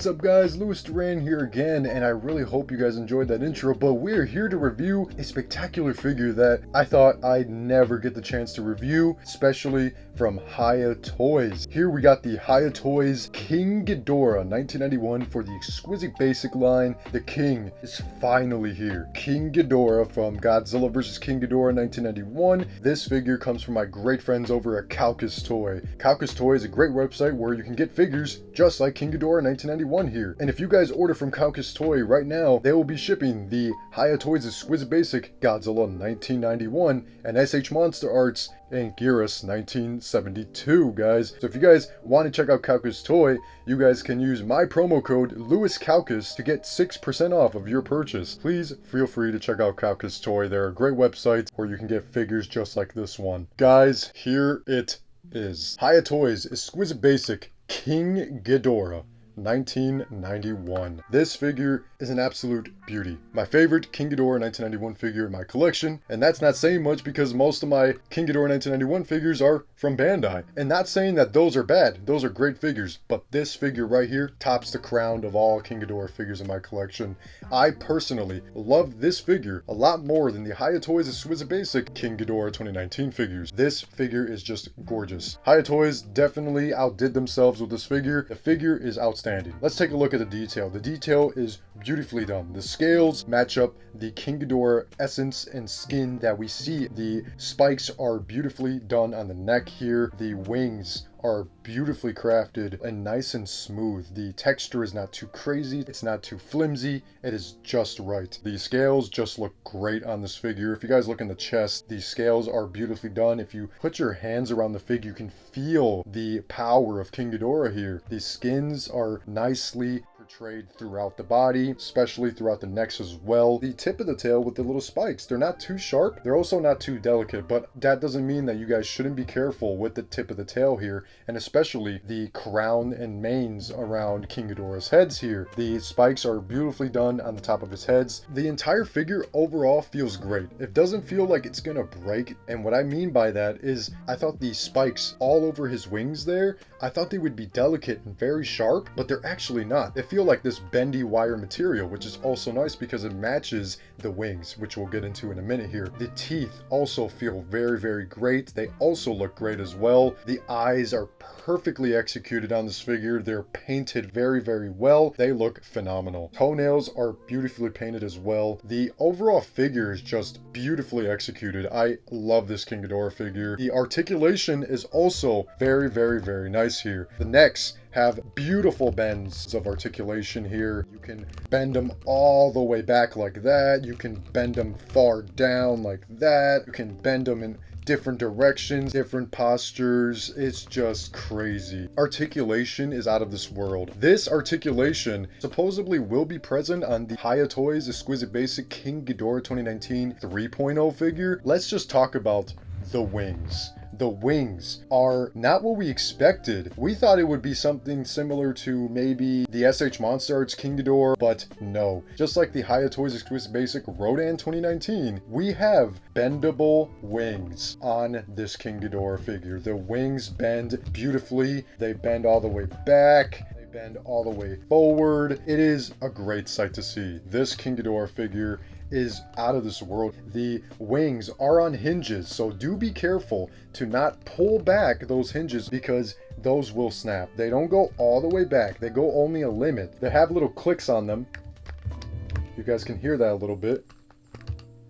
What's up guys, Louis Duran here again, and I really hope you guys enjoyed that intro, but we're here to review a spectacular figure that I thought I'd never get the chance to review, especially from Hiya Toys. Here we got the Hiya Toys King Ghidorah 1991 for the exquisite basic line. The king is finally here. King Ghidorah from Godzilla vs. King Ghidorah 1991. This figure comes from my great friends over at Kaukus Toy. Kaukus Toy is a great website where you can get figures just like King Ghidorah 1991 here. And if you guys order from Kaukus Toy right now, they will be shipping the Hiya Toys Exquisite Basic Godzilla 1991 and SH Monster Arts and Ghidorah 1972, guys. So if you guys want to check out Kaukus Toy, you guys can use my promo code LouisKaukus to get 6% off of your purchase. Please feel free to check out Kaukus Toy. They're a great website where you can get figures just like this one. Guys, here it is. Hiya Toys Exquisite Basic King Ghidorah 1991. This figure is an absolute beauty. My favorite King Ghidorah 1991 figure in my collection, and that's not saying much because most of my King Ghidorah 1991 figures are from Bandai. And not saying that those are bad, those are great figures, but this figure right here tops the crown of all King Ghidorah figures in my collection. I personally love this figure a lot more than the Hiya Toys Exquisite Basic King Ghidorah 2019 figures. This figure is just gorgeous. Hiya Toys definitely outdid themselves with this figure. The figure is outstanding. Let's take a look at the detail. The detail is beautifully done. The scales match up the King Ghidorah essence and skin that we see. The spikes are beautifully done on the neck here. The wings are beautifully crafted and nice and smooth. The texture is not too crazy, it's not too flimsy, it is just right. The scales just look great on this figure. If you guys look in the chest, the scales are beautifully done. If you put your hands around the figure, you can feel the power of King Ghidorah here. The skins are nicely portrayed throughout the body, especially throughout the necks as well. The tip of the tail with the little spikes, they're not too sharp, they're also not too delicate, but that doesn't mean that you guys shouldn't be careful with the tip of the tail here, and especially the crown and manes around King Ghidorah's heads here. The spikes are beautifully done on the top of his heads. The entire figure overall feels great. It doesn't feel like it's gonna break, and what I mean by that is I thought the spikes all over his wings there, I thought they would be delicate and very sharp, but they're actually not. They feel like this bendy wire material, which is also nice because it matches the wings, which we'll get into in a minute here. The teeth also feel very, very great. They also look great as well. The eyes are perfectly executed on this figure. They're painted very, very well. They look phenomenal. Toenails are beautifully painted as well. The overall figure is just beautifully executed. I love this King Ghidorah figure. The articulation is also very, very, very nice here. The necks have beautiful bends of articulation here. You can bend them all the way back like that. You can bend them far down like that. You can bend them in different directions, different postures. It's just crazy. Articulation is out of this world. This articulation supposedly will be present on the Hiya Toys Exquisite Basic King Ghidorah 2019 3.0 figure. Let's just talk about the wings. The wings are not what we expected. We thought it would be something similar to maybe the SH Monster Arts King Ghidorah, but no. Just like the Hiya Toys Exquisite Basic Rodan 2019, we have bendable wings on this King Ghidorah figure. The wings bend beautifully. They bend all the way back. Bend all the way forward. It is a great sight to see. This King Ghidorah figure is out of this world. The wings are on hinges, so do be careful to not pull back those hinges because those will snap. They don't go all the way back. They go only a limit. They have little clicks on them. You guys can hear that a little bit.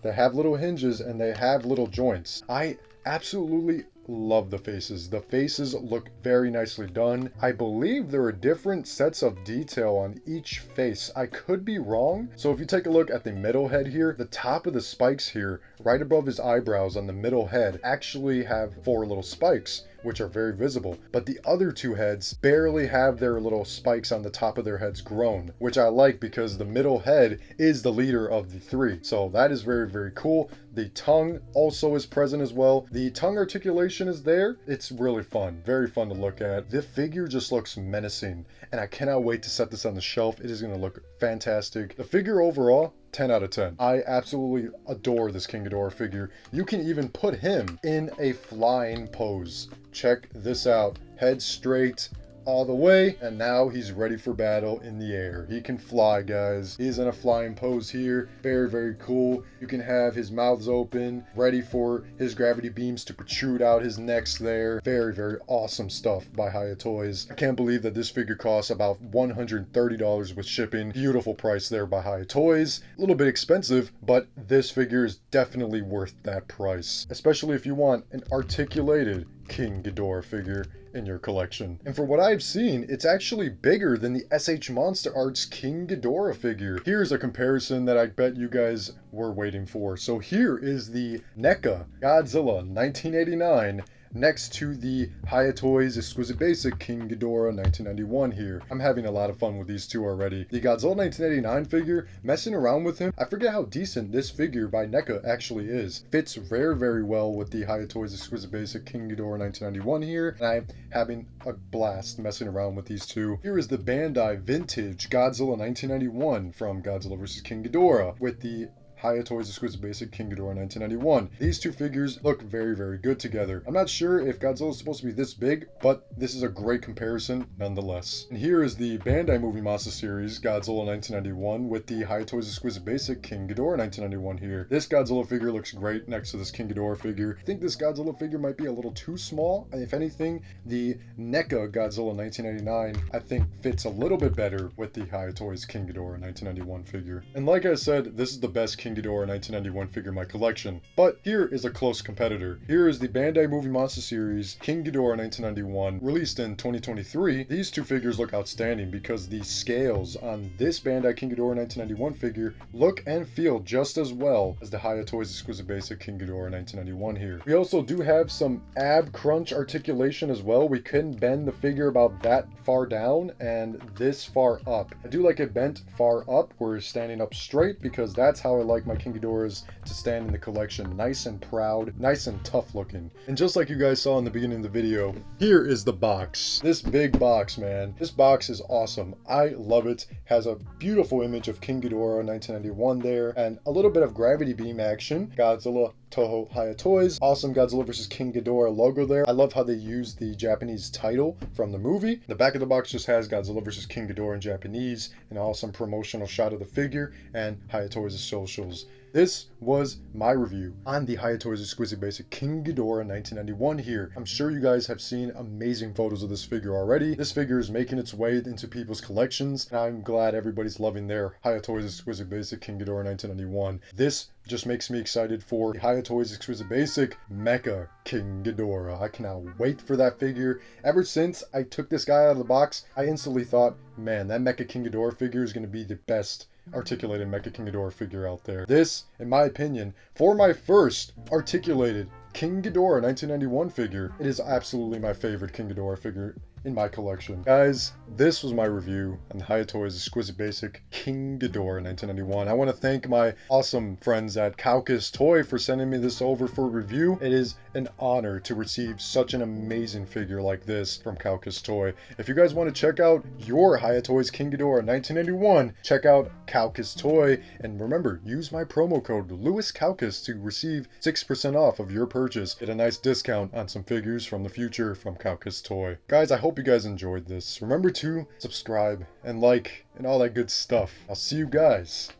They have little hinges and they have little joints. I absolutely love the faces. The faces look very nicely done. I believe there are different sets of detail on each face. I could be wrong. So if you take a look at the middle head here, the top of the spikes here, right above his eyebrows on the middle head, actually have 4 little spikes, which are very visible. But the other 2 heads barely have their little spikes on the top of their heads grown, which I like because the middle head is the leader of the 3. So that is very, very cool. The tongue also is present as well. The tongue articulation is there. It's really fun. Very fun to look at. The figure just looks menacing, and I cannot wait to set this on the shelf. It is going to look fantastic. The figure overall, 10 out of 10. I absolutely adore this King Ghidorah figure. You can even put him in a flying pose. Check this out. Head straight, all the way, and now he's ready for battle in the air. He can fly, guys. He's in a flying pose here. Very, very cool. You can have his mouths open, ready for his gravity beams to protrude out his necks there. Very, very awesome stuff by Hiya Toys. I can't believe that this figure costs about $130 with shipping. Beautiful price there by Hiya Toys. A little bit expensive, but this figure is definitely worth that price, especially if you want an articulated King Ghidorah figure in your collection. And for what I've seen, it's actually bigger than the SH Monster Arts King Ghidorah figure. Here's a comparison that I bet you guys were waiting for. So here is the NECA Godzilla 1989 next to the Hiya Toys Exquisite Basic King Ghidorah 1991 here. I'm having a lot of fun with these two already. The Godzilla 1989 figure, messing around with him, I forget how decent this figure by NECA actually is. Fits very, very well with the Hiya Toys Exquisite Basic King Ghidorah 1991 here, and I'm having a blast messing around with these two. Here is the Bandai Vintage Godzilla 1991 from Godzilla vs. King Ghidorah with the Hiya Toys Exquisite Basic King Ghidorah 1991. These two figures look very, very good together. I'm not sure if Godzilla is supposed to be this big, but this is a great comparison nonetheless. And here is the Bandai Movie Monster Series Godzilla 1991 with the Hiya Toys Exquisite Basic King Ghidorah 1991 here. This Godzilla figure looks great next to this King Ghidorah figure. I think this Godzilla figure might be a little too small. If anything, the NECA Godzilla 1999 I think fits a little bit better with the Hiya Toys King Ghidorah 1991 figure. And like I said, this is the best King Ghidorah 1991 figure in my collection. But here is a close competitor. Here is the Bandai Movie Monster Series King Ghidorah 1991, released in 2023. These two figures look outstanding because the scales on this Bandai King Ghidorah 1991 figure look and feel just as well as the Hiya Toys Exquisite Basic King Ghidorah 1991 here. We also do have some ab crunch articulation as well. We couldn't bend the figure about that far down and this far up. I do like it bent far up where it's standing up straight because that's how I like my King Ghidorahs to stand in the collection. Nice and proud, nice and tough looking. And just like you guys saw in the beginning of the video, here is the box. This big box, man. This box is awesome. I love it. Has a beautiful image of King Ghidorah 1991 there and a little bit of gravity beam action. Godzilla Toho Hiya Toys. Awesome Godzilla vs. King Ghidorah logo there. I love how they use the Japanese title from the movie. The back of the box just has Godzilla vs. King Ghidorah in Japanese, an awesome promotional shot of the figure, and Hiya Toys' socials. This was my review on the Hiya Toys Exquisite Basic King Ghidorah 1991 here. I'm sure you guys have seen amazing photos of this figure already. This figure is making its way into people's collections, and I'm glad everybody's loving their Hiya Toys Exquisite Basic King Ghidorah 1991. This just makes me excited for the Hiya Toys Exquisite Basic Mecha King Ghidorah. I cannot wait for that figure. Ever since I took this guy out of the box, I instantly thought, man, that Mecha King Ghidorah figure is going to be the best articulated Mecha King Ghidorah figure out there. This, in my opinion, for my first articulated King Ghidorah 1991 figure, it is absolutely my favorite King Ghidorah figure in my collection. Guys, this was my review on the Hiya Toys Exquisite Basic King Ghidorah 1991. I want to thank my awesome friends at Caucus Toy for sending me this over for review. It is an honor to receive such an amazing figure like this from Caucus Toy. If you guys want to check out your Hiya Toys King Ghidorah 1991, check out Caucus Toy, and remember, use my promo code LewisCaucus to receive 6% off of your purchase. Get a nice discount on some figures from the future from Caucus Toy. Guys, I hope you guys enjoyed this. Remember to subscribe and like and all that good stuff. I'll see you guys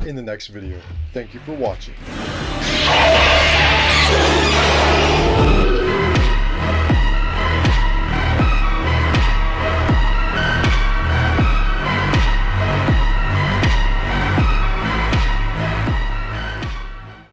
in the next video. Thank you for watching.